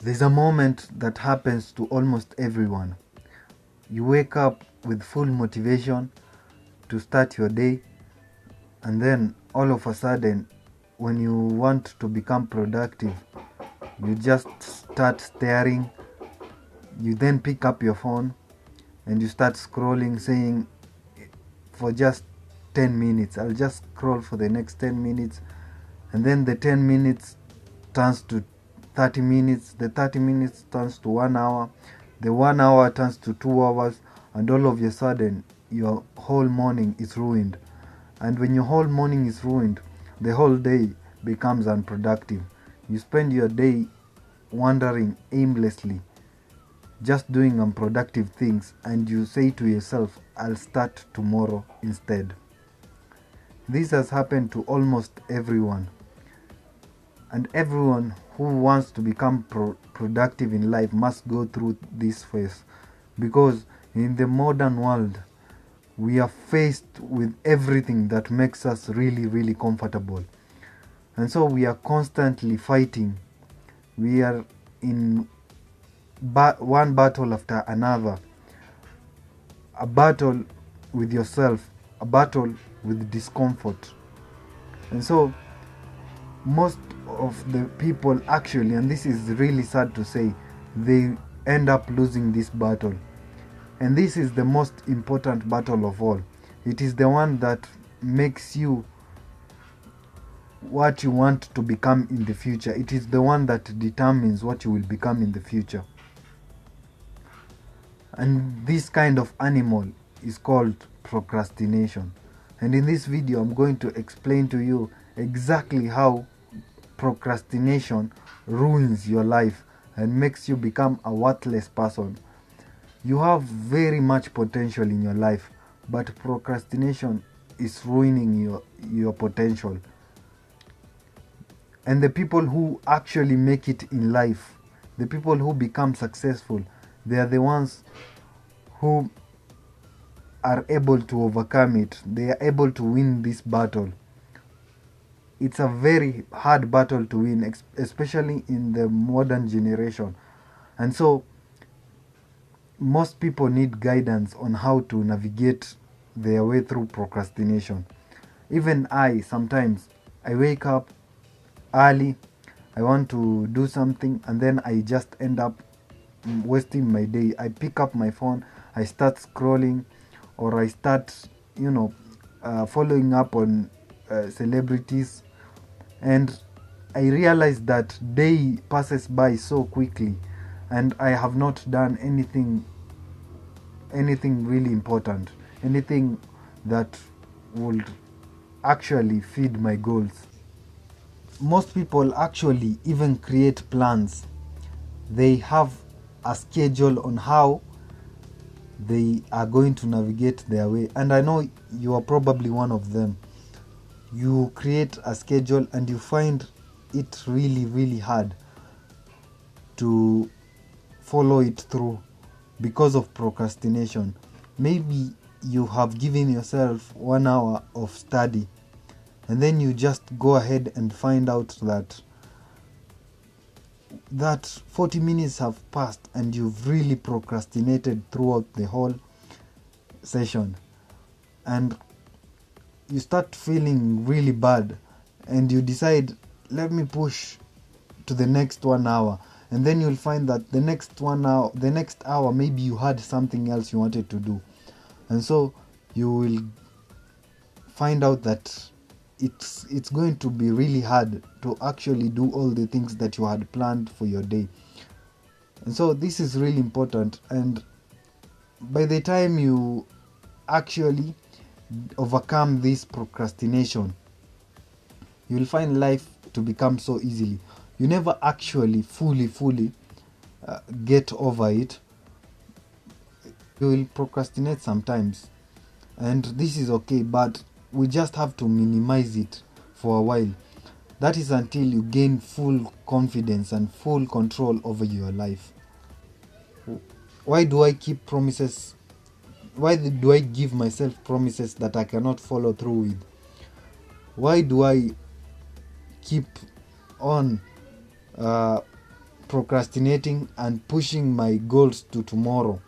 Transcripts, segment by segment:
There's a moment that happens to almost everyone. You wake up with full motivation to start your day, and then all of a sudden, when you want to become productive, you just start staring. You then pick up your phone and you start scrolling, saying, for just 10 minutes, I'll just scroll for the next 10 minutes. And then the 10 minutes turns to 30 minutes, the 30 minutes turns to 1 hour, the 1 hour turns to 2 hours, and all of a sudden your whole morning is ruined. And when your whole morning is ruined, the whole day becomes unproductive. You spend your day wandering aimlessly, just doing unproductive things, and you say to yourself, I'll start tomorrow instead. This has happened to almost everyone. And everyone who wants to become productive in life must go through this phase, because in the modern world we are faced with everything that makes us really, really comfortable, and so we are constantly fighting. We are in one battle after another, a battle with yourself, a battle with discomfort. And so most of the people actually, and this is really sad to say, they end up losing this battle. And this is the most important battle of all. It is the one that makes you what you want to become in the future. It is the one that determines what you will become in the future. And this kind of animal is called procrastination. And in this video, I'm going to explain to you exactly how procrastination ruins your life and makes you become a worthless person. You have very much potential in your life, but procrastination is ruining your potential. And the people who actually make it in life, the people who become successful, they are the ones who are able to overcome it. They are able to win this battle. It's a very hard battle to win, especially in the modern generation. And so most people need guidance on how to navigate their way through procrastination. Even I, sometimes, I wake up early, I want to do something, and then I just end up wasting my day. I pick up my phone, I start scrolling, or I start, following up on celebrities, and I realize that day passes by so quickly, and I have not done anything really important, anything that would actually feed my goals. Most people actually even create plans. They have a schedule on how they are going to navigate their way, and I know you are probably one of them. You create a schedule and you find it really, really hard to follow it through because of procrastination. Maybe you have given yourself 1 hour of study, and then you just go ahead and find out that 40 minutes have passed and you've really procrastinated throughout the whole session, and you start feeling really bad, and you decide, let me push to the next 1 hour. And then you'll find that the next hour maybe you had something else you wanted to do, and so you will find out that it's going to be really hard to actually do all the things that you had planned for your day. And so this is really important, and by the time you actually overcome this procrastination, you'll find life to become so easily. You never actually fully get over it. You will procrastinate sometimes, and this is okay, but we just have to minimize it for a while. That is until you gain full confidence and full control over your life. Why do I keep promises? Why do I give myself promises that I cannot follow through with? Why do I keep on procrastinating and pushing my goals to tomorrow.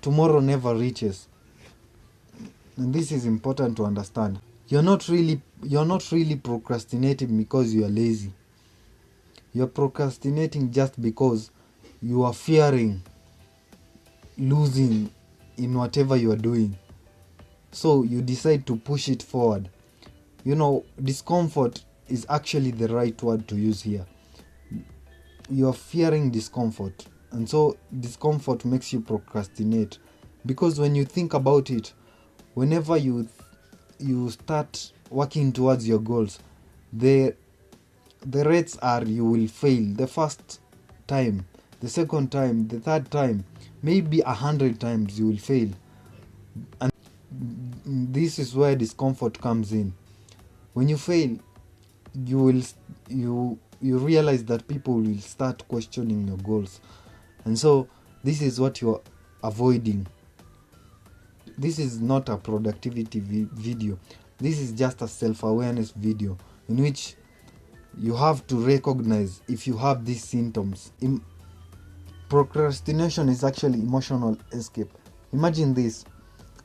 Tomorrow never reaches. And this is important to understand. You're not really procrastinating because you are lazy. You're procrastinating just because you are fearing losing in whatever you are doing. So you decide to push it forward. Discomfort is actually the right word to use here. You are fearing discomfort, and so discomfort makes you procrastinate. Because when you think about it, whenever you start working towards your goals, the rates are you will fail the first time, the second time, the third time, maybe 100 times you will fail. And this is where discomfort comes in. When you fail, you realize that people will start questioning your goals, and so this is what you're avoiding. This is not a productivity video. This is just a self-awareness video in which you have to recognize if you have these symptoms. Procrastination is actually emotional escape. Imagine this.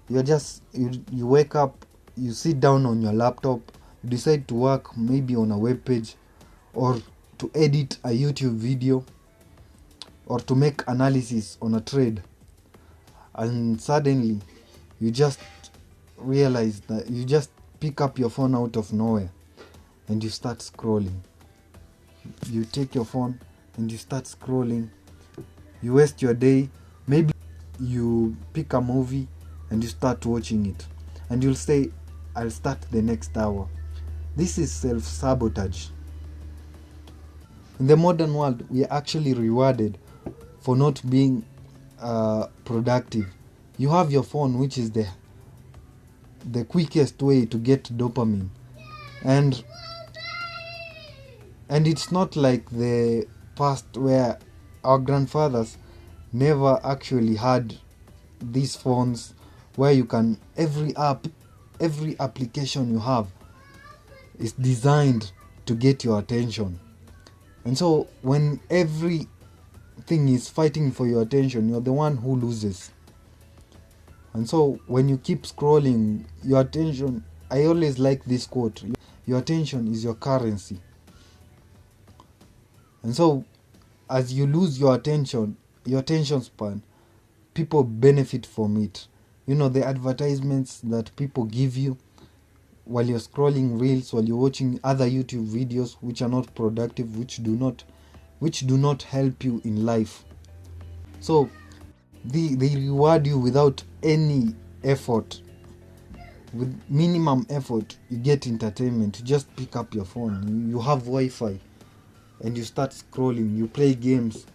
You wake up, you sit down on your laptop, you decide to work maybe on a web page, or to edit a YouTube video, or to make analysis on a trade, and suddenly you just realize that you just pick up your phone out of nowhere and you start scrolling. You take your phone and you start scrolling. You waste your day. Maybe you pick a movie and you start watching it, and you'll say, I'll start the next hour. This is self-sabotage. In the modern world, we are actually rewarded for not being productive. You have your phone, which is the quickest way to get dopamine, and it's not like the past where our grandfathers never actually had these phones where you can, every application you have is designed to get your attention. And so when everything is fighting for your attention, you're the one who loses. And so when you keep scrolling, your attention, I always like this quote, your attention is your currency. And so as you lose your attention span, people benefit from it. The advertisements that people give you while you're scrolling reels, while you're watching other YouTube videos which are not productive, which do not help you in life. So they reward you without any effort. With minimum effort, you get entertainment. You just pick up your phone, you have Wi-Fi, and you start scrolling. You play games,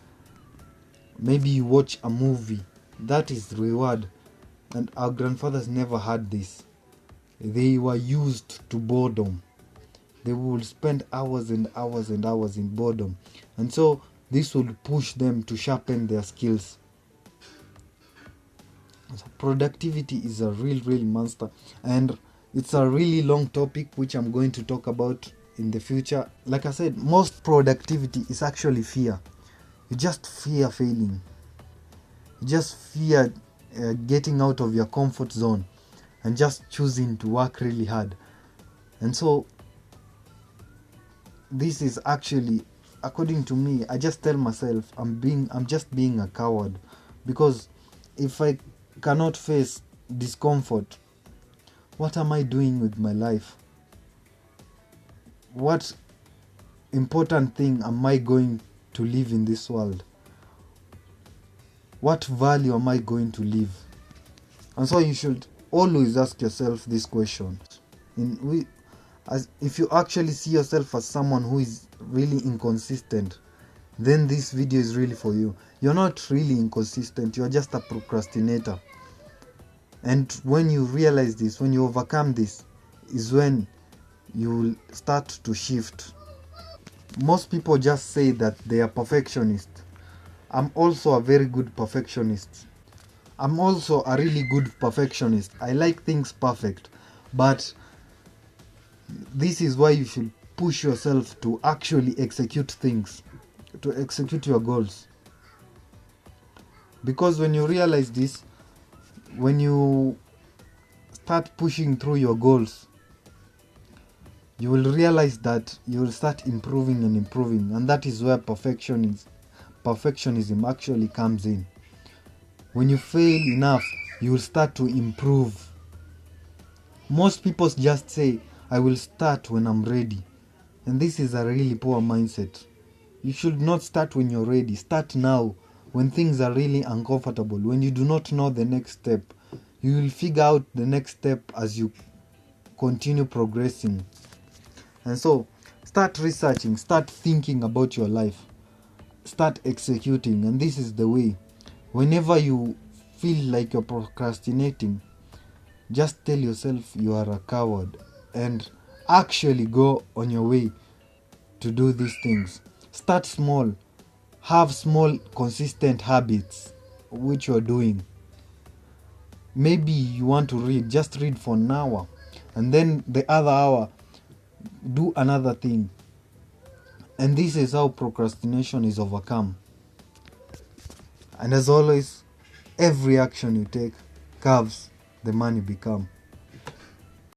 maybe you watch a movie. That is reward. And our grandfathers never had this. They were used to boredom. They would spend hours and hours and hours in boredom, and so this would push them to sharpen their skills. So productivity is a real monster, and it's a really long topic which I'm going to talk about in the future. Like I said, most productivity is actually fear. You just fear failing. You just fear getting out of your comfort zone and just choosing to work really hard. And so this is actually, according to me, I just tell myself I'm just being a coward, because if I cannot face discomfort, what am I doing with my life? What important thing am I going to leave in this world? What value am I going to leave? And so you should always ask yourself this question. If you actually see yourself as someone who is really inconsistent, then this video is really for you. You're not really inconsistent, you're just a procrastinator. And when you realize this, when you overcome this, is when you will start to shift. Most people just say that they are perfectionists. I'm also a very good perfectionist. I'm also a really good perfectionist. I like things perfect. But this is why you should push yourself to actually execute things. to execute your goals. Because when you realize this, when you start pushing through your goals, you will realize that you will start improving, and that is where perfectionism actually comes in. When you fail enough, you will start to improve. Most people just say, I will start when I'm ready. And this is a really poor mindset. You should not start when you're ready. Start now, when things are really uncomfortable, when you do not know the next step. You will figure out the next step as you continue progressing. And so, start researching, start thinking about your life, start executing, and this is the way. Whenever you feel like you're procrastinating, just tell yourself you are a coward and actually go on your way to do these things. Start small, have small, consistent habits which you're doing. Maybe you want to read, just read for an hour, and then the other hour, do another thing. And this is how procrastination is overcome. And as always, every action you take carves the man you become.